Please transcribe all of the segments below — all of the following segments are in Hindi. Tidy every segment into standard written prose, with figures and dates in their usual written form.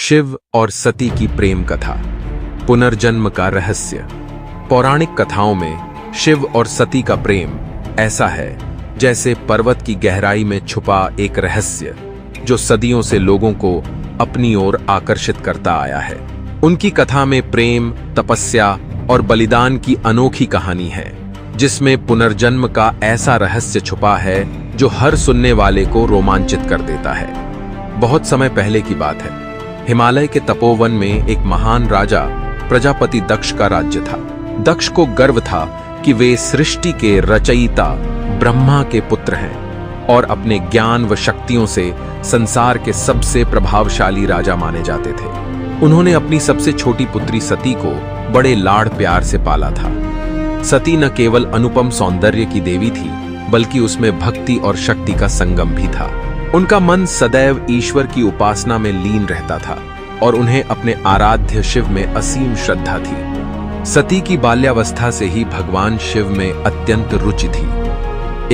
शिव और सती की प्रेम कथा। पुनर्जन्म का रहस्य। पौराणिक कथाओं में शिव और सती का प्रेम ऐसा है जैसे पर्वत की गहराई में छुपा एक रहस्य जो सदियों से लोगों को अपनी ओर आकर्षित करता आया है। उनकी कथा में प्रेम, तपस्या और बलिदान की अनोखी कहानी है, जिसमें पुनर्जन्म का ऐसा रहस्य छुपा है जो हर सुनने वाले को रोमांचित कर देता है। बहुत समय पहले की बात है। हिमालय के तपोवन में एक महान राजा प्रजापति दक्ष का राज्य था। दक्ष को गर्व था कि वे सृष्टि के रचयिता ब्रह्मा के पुत्र हैं और अपने ज्ञान व शक्तियों से संसार के सबसे प्रभावशाली राजा माने जाते थे। उन्होंने अपनी सबसे छोटी पुत्री सती को बड़े लाड़ प्यार से पाला था। सती न केवल अनुपम सौंदर्य की देवी थी, बल्कि उसमें भक्ति और शक्ति का संगम भी था। उनका मन सदैव ईश्वर की उपासना में लीन रहता था और उन्हें अपने आराध्य शिव में असीम श्रद्धा थी। सती की बाल्यावस्था से ही भगवान शिव में अत्यंत रुचि थी।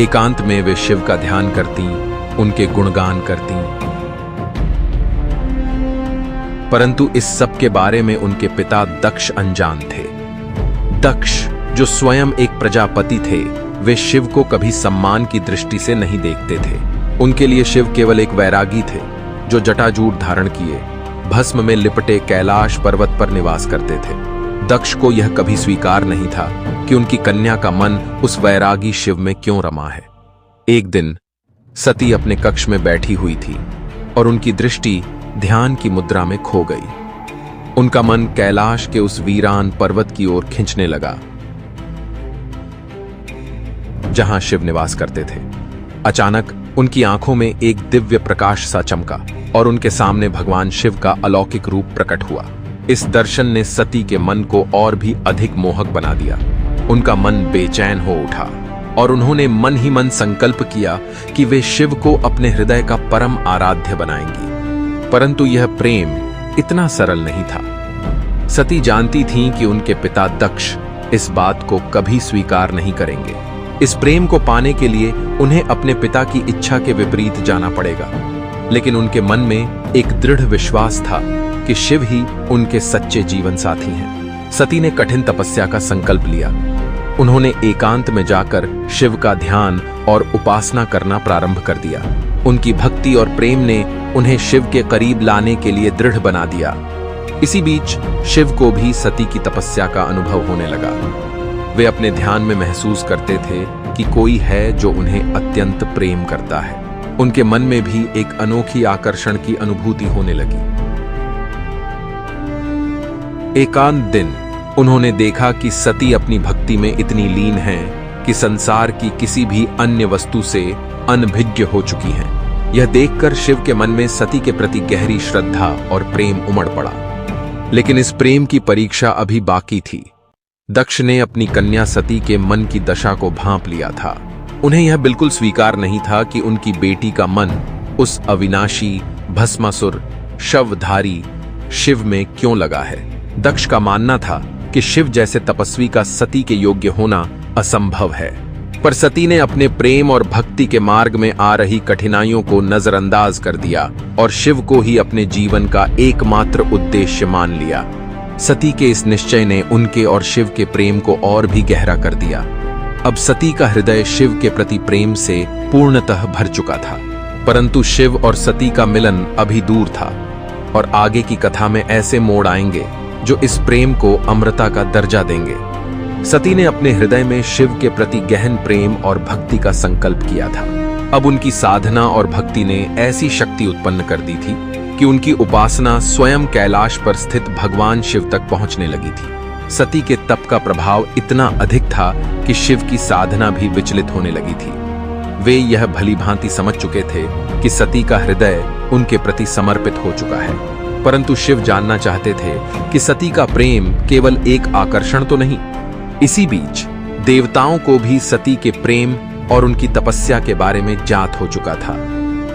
एकांत में वे शिव का ध्यान करती, उनके गुणगान करती। परंतु इस सब के बारे में उनके पिता दक्ष अनजान थे। दक्ष, जो स्वयं एक प्रजापति थे, वे शिव को कभी सम्मान की दृष्टि से नहीं देखते थे। उनके लिए शिव केवल एक वैरागी थे जो जटाजूट धारण किए भस्म में लिपटे कैलाश पर्वत पर निवास करते थे। दक्ष को यह कभी स्वीकार नहीं था कि उनकी कन्या का मन उस वैरागी शिव में क्यों रमा है। एक दिन सती अपने कक्ष में बैठी हुई थी और उनकी दृष्टि ध्यान की मुद्रा में खो गई। उनका मन कैलाश के उस वीरान पर्वत की ओर खींचने लगा जहां शिव निवास करते थे। अचानक उनकी आंखों में एक दिव्य प्रकाश सा चमका और उनके सामने भगवान शिव का अलौकिक रूप प्रकट हुआ। इस दर्शन ने सती के मन को और भी अधिक मोहक बना दिया। उनका मन बेचैन हो उठा और उन्होंने मन ही मन संकल्प किया कि वे शिव को अपने हृदय का परम आराध्य बनाएंगी। परंतु यह प्रेम इतना सरल नहीं था। सती जानती थीं कि उनके पिता दक्ष इस बात को कभी स्वीकार नहीं करेंगे। इस प्रेम को पाने के लिए उन्हें अपने पिता की इच्छा के विपरीत जाना पड़ेगा। लेकिन उनके मन में एक दृढ़ विश्वास था कि शिव ही उनके सच्चे जीवन साथी हैं। सती ने कठिन तपस्या का संकल्प लिया। उन्होंने एकांत में जाकर शिव का ध्यान और उपासना करना प्रारंभ कर दिया। उनकी भक्ति और प्रेम ने उन्हें शिव के करीब लाने के लिए दृढ़ बना दिया। इसी बीच शिव को भी सती की तपस्या का अनुभव होने लगा। वे अपने ध्यान में महसूस करते थे कि कोई है जो उन्हें अत्यंत प्रेम करता है। उनके मन में भी एक अनोखी आकर्षण की अनुभूति होने लगी। एकांत दिन उन्होंने देखा कि सती अपनी भक्ति में इतनी लीन हैं कि संसार की किसी भी अन्य वस्तु से अनभिज्ञ हो चुकी हैं। यह देखकर शिव के मन में सती के प्रति गहरी श्रद्धा और प्रेम उमड़ पड़ा। लेकिन इस प्रेम की परीक्षा अभी बाकी थी। दक्ष ने अपनी कन्या सती के मन की दशा को भांप लिया था। उन्हें यह बिल्कुल स्वीकार नहीं था कि उनकी बेटी का मन उस अविनाशी, भस्मासुर, शवधारी शिव में क्यों लगा है। दक्ष का मानना था कि शिव जैसे तपस्वी का सती के योग्य होना असंभव है। पर सती ने अपने प्रेम और भक्ति के मार्ग में आ रही कठिनाइयों को नजरअंदाज कर दिया और शिव को ही अपने जीवन का एकमात्र उद्देश्य मान लिया। सती के इस निश्चय ने उनके और शिव के प्रेम को और भी गहरा कर दिया। अब सती का हृदय शिव के प्रति प्रेम से पूर्णतः भर चुका था। परंतु शिव और सती का मिलन अभी दूर था और आगे की कथा में ऐसे मोड़ आएंगे जो इस प्रेम को अमृता का दर्जा देंगे। सती ने अपने हृदय में शिव के प्रति गहन प्रेम और भक्ति का संकल्प किया था। अब उनकी साधना और भक्ति ने ऐसी शक्ति उत्पन्न कर दी थी कि उनकी उपासना स्वयं कैलाश पर स्थित भगवान शिव तक पहुंचने लगी थी। सती के तप का प्रभाव इतना अधिक था कि शिव की साधना भी विचलित होने लगी थी। वे यह भली भांति समझ चुके थे कि सती का हृदय उनके प्रति समर्पित हो चुका है। परंतु शिव जानना चाहते थे कि सती का प्रेम केवल एक आकर्षण तो नहीं। इसी बीच देवताओं को भी सती के प्रेम और उनकी तपस्या के बारे में ज्ञात हो चुका था।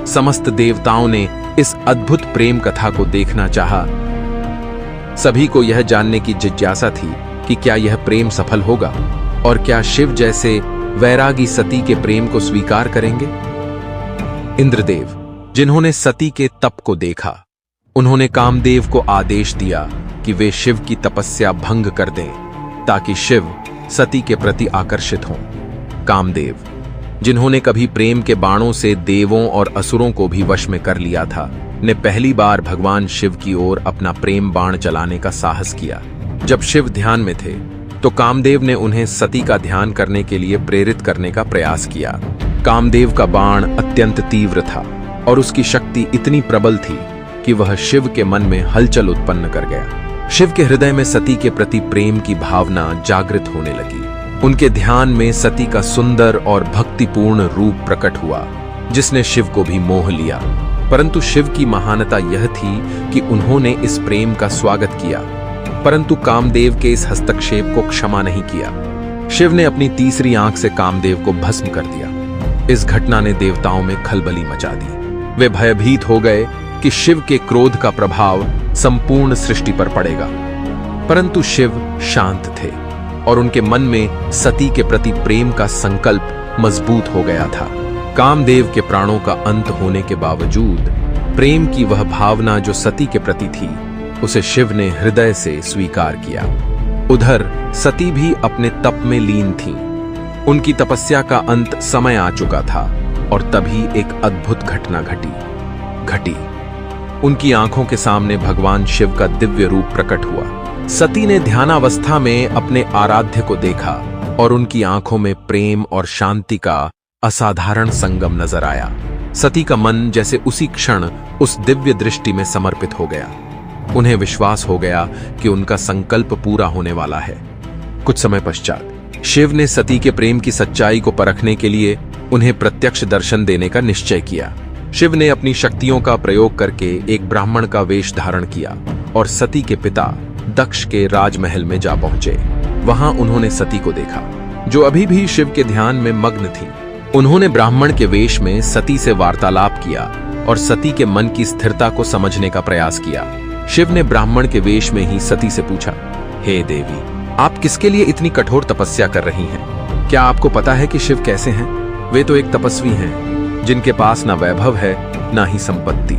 समस्त देवताओं ने इस अद्भुत प्रेम कथा को देखना चाहा। सभी को यह जानने की जिज्ञासा थी कि क्या यह प्रेम सफल होगा और क्या शिव जैसे वैरागी सती के प्रेम को स्वीकार करेंगे। इंद्रदेव, जिन्होंने सती के तप को देखा, उन्होंने कामदेव को आदेश दिया कि वे शिव की तपस्या भंग कर दें ताकि शिव सती के प्रति आकर्षित हों। कामदेव, जिन्होंने कभी प्रेम के बाणों से देवों और असुरों को भी वश में कर लिया था, ने पहली बार भगवान शिव की ओर अपना प्रेम बाण चलाने का साहस किया। जब शिव ध्यान में थे तो कामदेव ने उन्हें सती का ध्यान करने के लिए प्रेरित करने का प्रयास किया। कामदेव का बाण अत्यंत तीव्र था और उसकी शक्ति इतनी प्रबल थी कि वह शिव के मन में हलचल उत्पन्न कर गया। शिव के हृदय में सती के प्रति प्रेम की भावना जागृत होने लगी। उनके ध्यान में सती का सुंदर और भक्तिपूर्ण रूप प्रकट हुआ, जिसने शिव को भी मोह लिया। परंतु शिव की महानता यह थी कि उन्होंने इस प्रेम का स्वागत किया, परंतु कामदेव के इस हस्तक्षेप को क्षमा नहीं किया। शिव ने अपनी तीसरी आंख से कामदेव को भस्म कर दिया। इस घटना ने देवताओं में खलबली मचा दी। वे भयभीत हो गए कि शिव के क्रोध का प्रभाव संपूर्ण सृष्टि पर पड़ेगा। परंतु शिव शांत थे और उनके मन में सती के प्रति प्रेम का संकल्प मजबूत हो गया था। कामदेव के प्राणों का अंत होने के बावजूद प्रेम की वह भावना जो सती के प्रति थी, उसे शिव ने हृदय से स्वीकार किया। उधर सती भी अपने तप में लीन थीं। उनकी तपस्या का अंत समय आ चुका था और तभी एक अद्भुत घटना घटी। उनकी आंखों के सामने भगवान शिव का दिव्य रूप प्रकट हुआ। सती ने ध्यानावस्था में अपने आराध्य को देखा और उनकी आंखों में प्रेम और शांति का असाधारण संगम नजर आया। सती का मन जैसे उसी क्षण उस दिव्य दृष्टि में समर्पित हो गया। उन्हें विश्वास हो गया कि उनका संकल्प पूरा होने वाला है। कुछ समय पश्चात शिव ने सती के प्रेम की सच्चाई को परखने के लिए उन्हें प्रत्यक्ष दर्शन देने का निश्चय किया। शिव ने अपनी शक्तियों का प्रयोग करके एक ब्राह्मण का वेश धारण किया और सती के पिता दक्ष के राजमहल में जा पहुंचे। वहां उन्होंने सती को देखा, जो अभी भी शिव के ध्यान में मग्न थी। उन्होंने ब्राह्मण के वेश में सती से वार्तालाप किया और सती के मन की स्थिरता को समझने का प्रयास किया। शिव ने ब्राह्मण के वेश में ही सती से पूछा, हे देवी, आप किसके लिए इतनी कठोर तपस्या कर रही हैं? क्या आपको पता है कि शिव कैसे हैं? वे तो एक तपस्वी हैं जिनके पास ना वैभव है ना ही संपत्ति।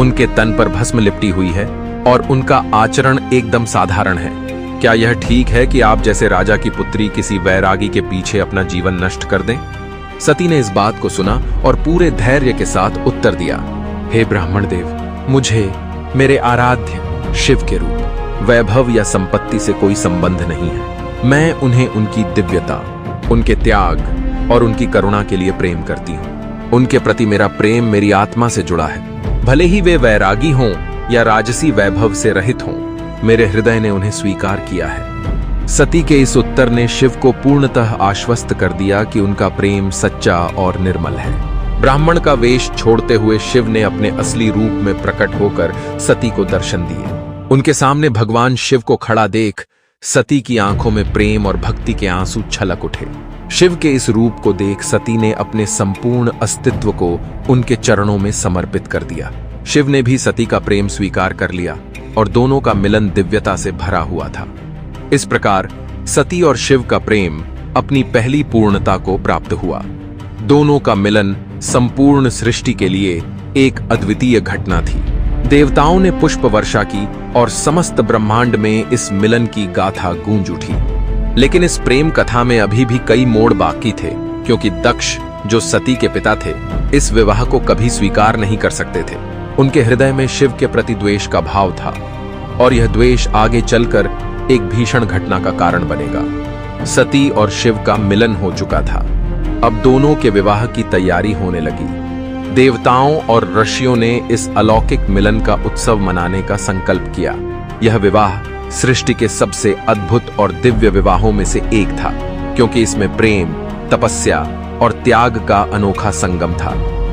उनके तन पर भस्म लिपटी हुई है और उनका आचरण एकदम साधारण है। क्या यह ठीक है कि आप जैसे राजा की पुत्री किसी वैरागी के पीछे अपना जीवन नष्ट कर दें? सती ने इस बात को सुना और पूरे धैर्य के साथ उत्तर दिया, हे ब्राह्मण देव, मुझे मेरे आराध्य शिव के रूप, वैभव या संपत्ति से कोई संबंध नहीं है। मैं उन्हें उनकी दिव्यता, उनके त्याग और उनकी करुणा के लिए प्रेम करती हूँ। उनके प्रति मेरा प्रेम मेरी आत्मा से जुड़ा है। भले ही वे वैरागी हों या राजसी वैभव से रहित हों, मेरे हृदय ने उन्हें स्वीकार किया है। सती के इस उत्तर ने शिव को पूर्णतः आश्वस्त कर दिया कि उनका प्रेम सच्चा और निर्मल है। ब्राह्मण का वेश छोड़ते हुए शिव ने अपने असली रूप में प्रकट होकर सती को दर्शन दिए। उनके सामने भगवान शिव को खड़ा देख सती की आंखों में प्रेम और भक्ति के आंसू छलक उठे। शिव के इस रूप को देख सती ने अपने संपूर्ण अस्तित्व को उनके चरणों में समर्पित कर दिया। शिव ने भी सती का प्रेम स्वीकार कर लिया और दोनों का मिलन दिव्यता से भरा हुआ था। इस प्रकार सती और शिव का प्रेम अपनी पहली पूर्णता को प्राप्त हुआ। दोनों का मिलन संपूर्ण सृष्टि के लिए एक अद्वितीय घटना थी। देवताओं ने पुष्प वर्षा की और समस्त ब्रह्मांड में इस मिलन की गाथा गूंज उठी। लेकिन इस प्रेम कथा में अभी भी कई मोड़ बाकी थे, क्योंकि दक्ष, जो सती के पिता थे, इस विवाह को कभी स्वीकार नहीं कर सकते थे। उनके हृदय में शिव के प्रति द्वेष का भाव था और यह द्वेष आगे चलकर एक भीषण घटना का कारण बनेगा। सती और शिव का मिलन हो चुका था। अब दोनों के विवाह की तैयारी होने लगी। देवताओं और ऋषियों ने इस अलौकिक मिलन का उत्सव मनाने का संकल्प किया। यह विवाह सृष्टि के सबसे अद्भुत और दिव्य विवाहों में से एक था, क्योंकि इसमें प्रेम, तपस्या और त्याग का अनोखा संगम था।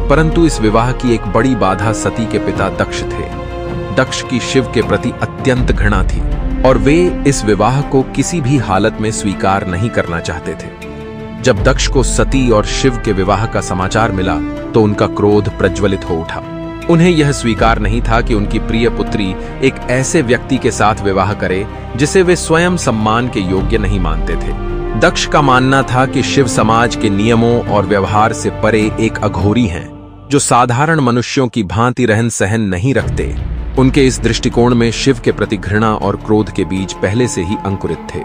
परंतु इस विवाह की एक बड़ी बाधा सती के पिता दक्ष थे। दक्ष की शिव के प्रति अत्यंत घृणा थी और वे इस विवाह को किसी भी हालत में स्वीकार नहीं करना चाहते थे। जब दक्ष को सती और शिव के विवाह का समाचार मिला तो उनका क्रोध प्रज्वलित हो उठा। उन्हें यह स्वीकार नहीं था कि उनकी प्रिय पुत्री एक ऐसे व्यक्ति के साथ विवाह करे जिसे वे स्वयं सम्मान के योग्य नहीं मानते थे। दक्ष का मानना था कि शिव समाज के नियमों और व्यवहार से परे एक अघोरी हैं, जो साधारण मनुष्यों की भांति रहन सहन नहीं रखते। उनके इस दृष्टिकोण में शिव के प्रति घृणा और क्रोध के बीज पहले से ही अंकुरित थे।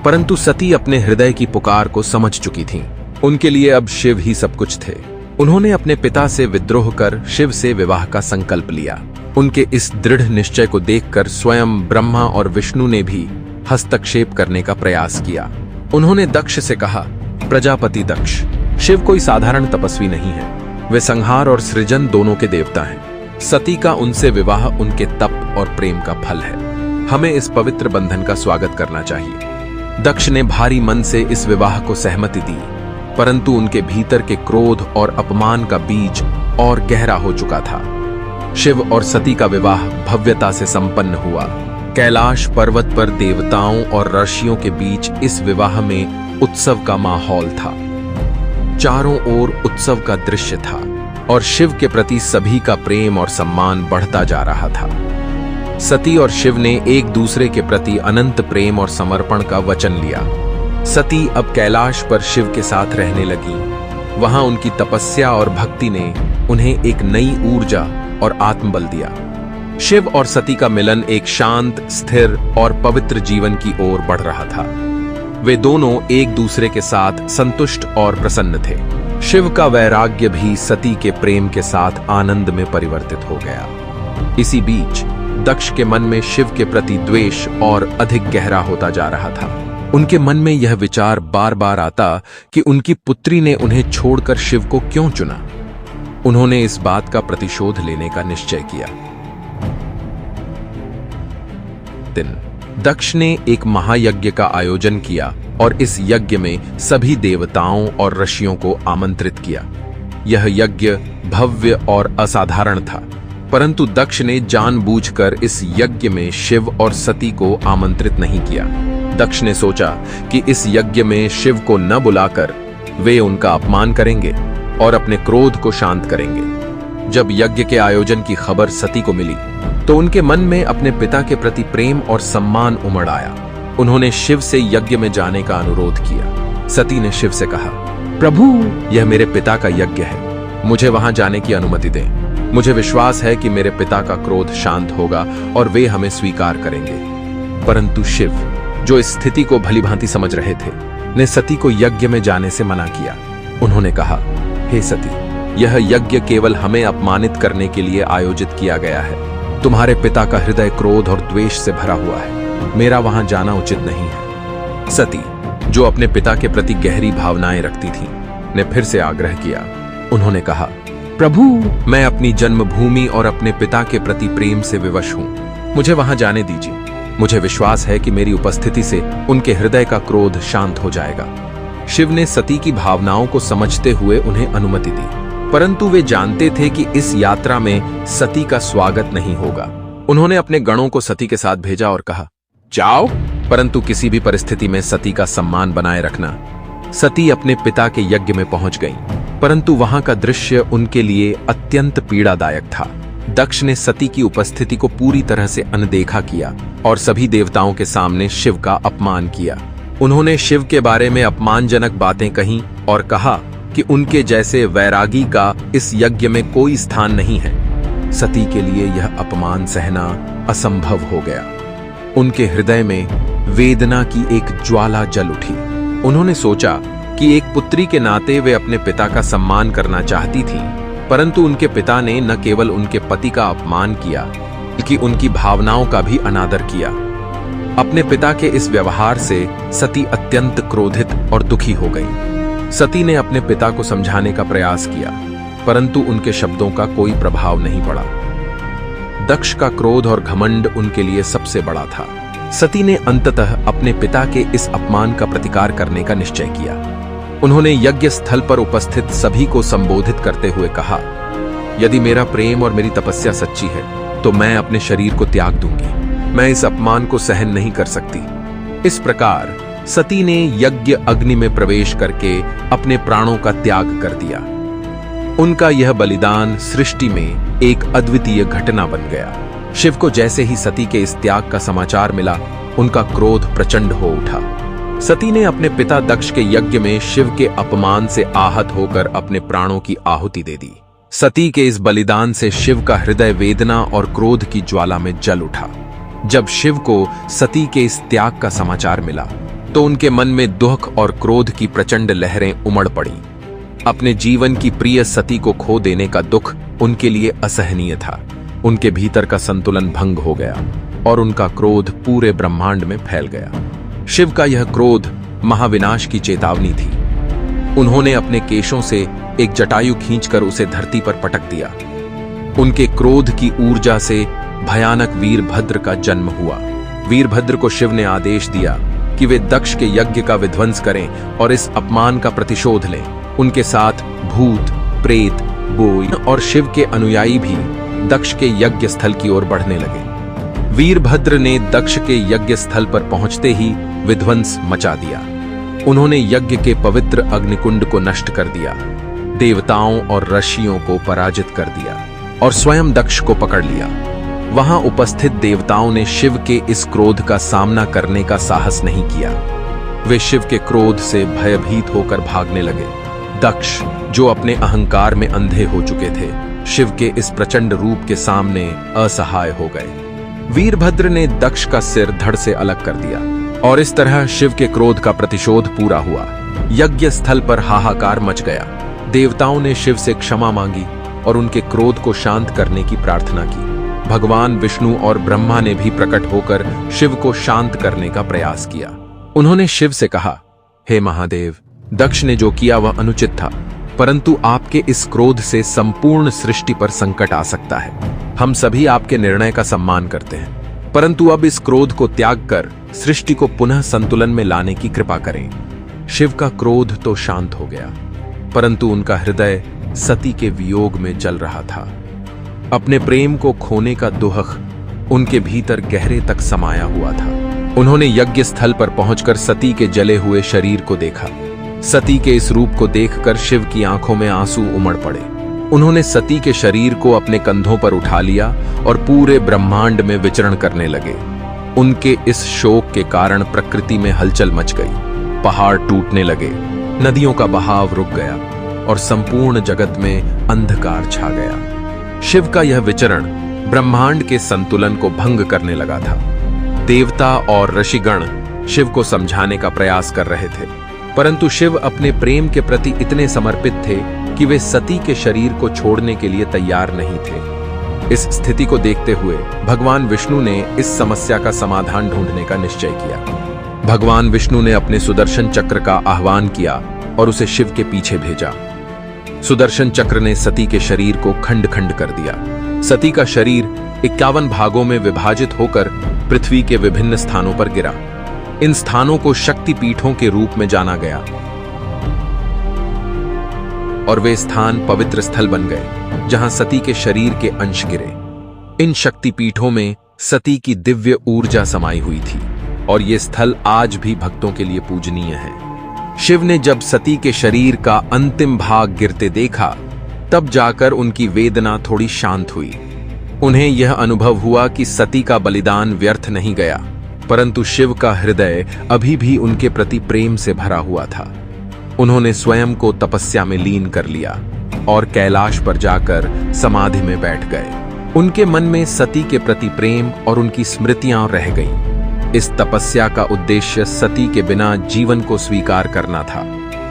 परंतु सती अपने हृदय की पुकार को समझ चुकी थीं। उनके लिए अब शिव ही सब कुछ थे। उन्होंने अपने पिता से विद्रोह कर शिव से विवाह का संकल्प लिया। उनके इस दृढ़ निश्चय को देखकर स्वयं ब्रह्मा और विष्णु ने भी हस्तक्षेप करने का प्रयास किया। उन्होंने दक्ष से कहा, प्रजापति दक्ष, शिव कोई साधारण तपस्वी नहीं है। वे संहार और सृजन दोनों के देवता हैं। सती का उनसे विवाह उनके तप और प्रेम का फल है। हमें इस पवित्र बंधन का स्वागत करना चाहिए। दक्ष ने भारी मन से इस विवाह को सहमति दी, परंतु उनके भीतर के क्रोध और अपमान का बीज और गहरा हो चुका था। शिव और सती का विवाह भव्यता से संपन्न हुआ। कैलाश पर्वत पर देवताओं और ऋषियों के बीच इस विवाह में उत्सव का माहौल था। चारों ओर उत्सव का दृश्य था और शिव के प्रति सभी का प्रेम और सम्मान बढ़ता जा रहा था। सती और शिव ने एक दूसरे के प्रति अनंत प्रेम और समर्पण का वचन लिया। सती अब कैलाश पर शिव के साथ रहने लगी। वहां उनकी तपस्या और भक्ति ने उन्हें एक नई ऊर्जा और आत्मबल दिया। शिव और सती का मिलन एक शांत, स्थिर और पवित्र जीवन की ओर बढ़ रहा था। वे दोनों एक दूसरे के साथ संतुष्ट और प्रसन्न थे। शिव का वैराग्य भी सती के प्रेम के साथ आनंद में परिवर्तित हो गया। इसी बीच दक्ष के मन में शिव के प्रति द्वेष और अधिक गहरा होता जा रहा था। उनके मन में यह विचार बार बार आता कि उनकी पुत्री ने उन्हें छोड़कर शिव को क्यों चुना। उन्होंने इस बात का प्रतिशोध लेने का निश्चय किया। दक्ष ने एक महायज्ञ का आयोजन किया और इस यज्ञ में सभी देवताओं और ऋषियों को आमंत्रित किया। यह यज्ञ भव्य और असाधारण था, परंतु दक्ष ने जानबूझकर इस यज्ञ में शिव और सती को आमंत्रित नहीं किया। दक्ष ने सोचा कि इस यज्ञ में शिव को न बुलाकर वे उनका अपमान करेंगे और अपने क्रोध को शांत करेंगे। जब यज्ञ के आयोजन की खबर सती को मिली तो उनके मन में अपने पिता के प्रति प्रेम और सम्मान उमड़ आया। उन्होंने शिव से यज्ञ में जाने का अनुरोध किया। सती ने शिव से कहा, प्रभु, यह मेरे पिता का यज्ञ है, मुझे वहां जाने की अनुमति दें। मुझे विश्वास है कि मेरे पिता का क्रोध शांत होगा और वे हमें स्वीकार करेंगे। परंतु शिव, जो इस स्थिति को भलीभांति समझ रहे थे, ने सती को यज्ञ में जाने से मना किया। उन्होंने कहा, हे सती, यह यज्ञ केवल हमें अपमानित करने के लिए आयोजित किया गया है। तुम्हारे पिता का हृदय क्रोध और द्वेष से भरा हुआ है। मेरा वहां जाना उचित नहीं है। सती, जो अपने पिता के प्रति गहरी भावनाएं रखती थी, ने फिर से आग्रह किया। उन्होंने कहा, प्रभु, मैं अपनी जन्मभूमि और अपने पिता के प्रति प्रेम से विवश हूं। मुझे वहां जाने दीजिए। मुझे विश्वास है कि मेरी उपस्थिति से उनके हृदय का क्रोध शांत हो जाएगा। शिव ने सती की भावनाओं को समझते हुए उन्हें अनुमति दी, परंतु वे जानते थे कि इस यात्रा में सती का स्वागत नहीं होगा। उन्होंने अपने गणों को सती के साथ भेजा और कहा, जाओ, परंतु किसी भी परिस्थिति में सती का सम्मान बनाए रखना। सती अपने पिता के यज्ञ में पहुंच गईं, परंतु वहां का दृश्य उनके लिए अत्यंत पीड़ादायक था। दक्ष ने सती की उपस्थिति को पूरी तरह से अनदेखा किया और सभी देवताओं के सामने शिव का अपमान किया। उन्होंने शिव के बारे में अपमानजनक बातें कहीं और कहा कि उनके जैसे वैरागी का इस यज्ञ में कोई स्थान नहीं है। सती के लिए यह अपमान सहना असंभव हो गया। उनके हृदय में वेदना की एक ज्वाला जल उठी। उन्होंने सोचा कि एक पुत्री के नाते वे अपने पिता का सम्मान करना चाहती थी, परंतु उनके पिता ने न केवल उनके पति का अपमान किया, बल्कि उनकी भावनाओं का भी अनादर किया। अपने पिता के इस व्यवहार से सती अत्यंत क्रोधित और दुखी हो गई। सती ने अपने पिता को समझाने का प्रयास किया, परंतु उनके शब्दों का कोई प्रभाव नहीं पड़ा। दक्ष का क्रोध और घमंड उनके लिए सबसे बड़ा था। सती ने अंततः अपने पिता के इस अपमान का प्रतिकार करने का निश्चय किया। उन्होंने यज्ञ स्थल पर उपस्थित सभी को संबोधित करते हुए कहा, यदि मेरा प्रेम और मेरी तपस्या सच्ची है तो मैं अपने शरीर को त्याग दूंगी। मैं इस अपमान को सहन नहीं कर सकती। इस प्रकार सती ने यज्ञ अग्नि में प्रवेश करके अपने प्राणों का त्याग कर दिया। उनका यह बलिदान सृष्टि में एक अद्वितीय घटना बन गया। शिव को जैसे ही सती के इस त्याग का समाचार मिला, उनका क्रोध प्रचंड हो उठा। सती ने अपने पिता दक्ष के यज्ञ में शिव के अपमान से आहत होकर अपने प्राणों की आहुति दे दी। सती के इस बलिदान से शिव का हृदय वेदना और क्रोध की ज्वाला में जल उठा। जब शिव को सती के इस त्याग का समाचार मिला तो उनके मन में दुख और क्रोध की प्रचंड लहरें उमड़ पड़ी। अपने जीवन की प्रिय सती को खो देने का दुख उनके लिए असहनीय था। उनके भीतर का संतुलन भंग हो गया और उनका क्रोध पूरे ब्रह्मांड में फैल गया। शिव का यह क्रोध महाविनाश की चेतावनी थी। उन्होंने अपने केशों से एक जटायु खींचकर उसे धरती पर पटक दिया। उनके क्रोध की ऊर्जा से भयानक वीरभद्र का जन्म हुआ। वीरभद्र को शिव ने आदेश दिया कि वे दक्ष के यज्ञ का विध्वंस करें और इस अपमान का प्रतिशोध लें। उनके साथ भूत, प्रेत, बोई और शिव के अनुयायी भी दक्ष के यज्ञ स्थल की ओर बढ़ने लगे। वीरभद्र ने दक्ष के यज्ञ स्थल पर पहुंचते ही विध्वंस मचा दिया। उन्होंने यज्ञ के पवित्र अग्निकुंड को नष्ट कर दिया, देवताओं और ऋषियों को पराजित कर दिया और स्वयं दक्ष को पकड़ लिया। वहां उपस्थित देवताओं ने शिव के इस क्रोध का सामना करने का साहस नहीं किया। वे शिव के क्रोध से भयभीत होकर भागने लगे। दक्ष, जो अपने अहंकार में अंधे हो चुके थे, शिव के इस प्रचंड रूप के सामने असहाय हो गए। वीरभद्र ने दक्ष का सिर धड़ से अलग कर दिया और इस तरह शिव के क्रोध का प्रतिशोध पूरा हुआ। यज्ञ स्थल पर हाहाकार मच गया। देवताओं ने शिव से क्षमा मांगी और उनके क्रोध को शांत करने की प्रार्थना की। भगवान विष्णु और ब्रह्मा ने भी प्रकट होकर शिव को शांत करने का प्रयास किया। उन्होंने शिव से कहा, हे महादेव, दक्ष ने जो किया वह अनुचित था, परंतु आपके इस क्रोध से संपूर्ण सृष्टि पर संकट आ सकता है। हम सभी आपके निर्णय का सम्मान करते हैं, परंतु अब इस क्रोध को त्याग कर सृष्टि को पुनः संतुलन में लाने की कृपा करें। शिव का क्रोध तो शांत हो गया, परंतु उनका हृदय सती के वियोग में जल रहा था। अपने प्रेम को खोने का दुख उनके भीतर गहरे तक समाया हुआ था। उन्होंने यज्ञ स्थल पर पहुंचकर सती के जले हुए शरीर को देखा। सती के इस रूप को देखकर शिव की आंखों में आंसू उमड़ पड़े। उन्होंने सती के शरीर को अपने कंधों पर उठा लिया और पूरे ब्रह्मांड में विचरण करने लगे। उनके इस शोक के कारण प्रकृति में हलचल मच गई। पहाड़ टूटने लगे, नदियों का बहाव रुक गया और संपूर्ण जगत में अंधकार छा गया। शिव का यह विचरण ब्रह्मांड के संतुलन को भंग करने लगा था। देवता और ऋषिगण शिव को समझाने का प्रयास कर रहे थे, परंतु शिव अपने प्रेम के प्रति इतने समर्पित थे कि वे सती के शरीर को छोड़ने के लिए तैयार नहीं थे। इस स्थिति को देखते हुए भगवान विष्णु ने इस समस्या का समाधान ढूंढने का निश्चय किया। भगवान विष्णु ने अपने सुदर्शन चक्र का आह्वान किया और उसे शिव के पीछे भेजा। सुदर्शन चक्र ने सती के शरीर को खंड खंड कर दिया। सती का शरीर 51 भागों में विभाजित होकर पृथ्वी के विभिन्न स्थानों पर गिरा। इन स्थानों को शक्ति पीठों के रूप में जाना गया और वे स्थान पवित्र स्थल बन गए जहां सती के शरीर के अंश गिरे। इन शक्ति पीठों में सती की दिव्य ऊर्जा समाई हुई थी और ये स्थल आज भी भक्तों के लिए पूजनीय है। शिव ने जब सती के शरीर का अंतिम भाग गिरते देखा, तब जाकर उनकी वेदना थोड़ी शांत हुई। उन्हें यह अनुभव हुआ कि सती का बलिदान व्यर्थ नहीं गया, परंतु शिव का हृदय अभी भी उनके प्रति प्रेम से भरा हुआ था। उन्होंने स्वयं को तपस्या में लीन कर लिया और कैलाश पर जाकर समाधि में बैठ गए। उनके मन में सती के प्रति प्रेम और उनकी स्मृतियां रह गईं। इस तपस्या का उद्देश्य सती के बिना जीवन को स्वीकार करना था,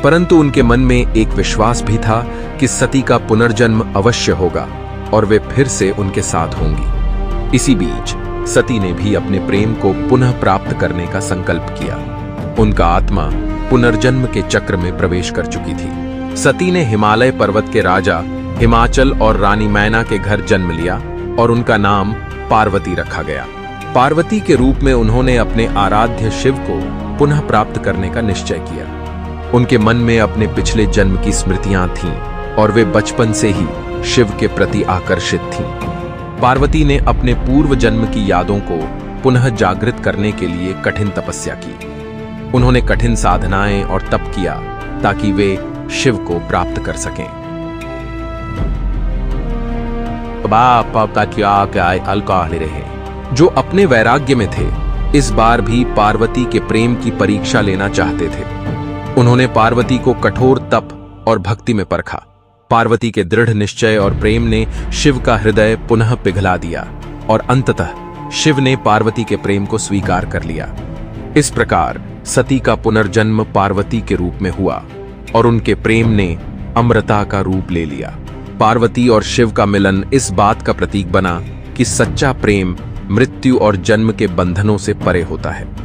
परंतु उनके मन में एक विश्वास भी था कि सती का पुनर्जन्म अवश्य होगा और वे फिर से उनके साथ होंगी। इसी बीच सती ने भी अपने प्रेम को पुनः प्राप्त करने का संकल्प किया। उनका आत्मा पुनर्जन्म के चक्र में प्रवेश कर चुकी थी। सती ने हिमालय पर्वत के राजा हिमाचल और रानी मैना के घर जन्म लिया और उनका नाम पार्वती रखा गया। पार्वती के रूप में उन्होंने अपने आराध्य शिव को पुनः प्राप्त करने का निश्चय किया। उनके मन में अपने पिछले जन्म की स्मृतियां थीं और वे बचपन से ही शिव के प्रति आकर्षित थीं। पार्वती ने अपने पूर्व जन्म की यादों को पुनः जागृत करने के लिए कठिन तपस्या की। उन्होंने कठिन साधनाएं और तप किया ताकि वे शिव को प्राप्त कर सकें। जो अपने वैराग्य में थे, इस बार भी पार्वती के प्रेम की परीक्षा लेना चाहते थे। उन्होंने पार्वती को कठोर तप और भक्ति में परखा। पार्वती के दृढ़ निश्चय और प्रेम ने शिव का हृदय पुनः पिघला दिया और अंततः शिव ने पार्वती के प्रेम को स्वीकार कर लिया। इस प्रकार सती का पुनर्जन्म पार्वती के रूप में हुआ और उनके प्रेम ने अमृता का रूप ले लिया। पार्वती और शिव का मिलन इस बात का प्रतीक बना कि सच्चा प्रेम मृत्यु और जन्म के बंधनों से परे होता है।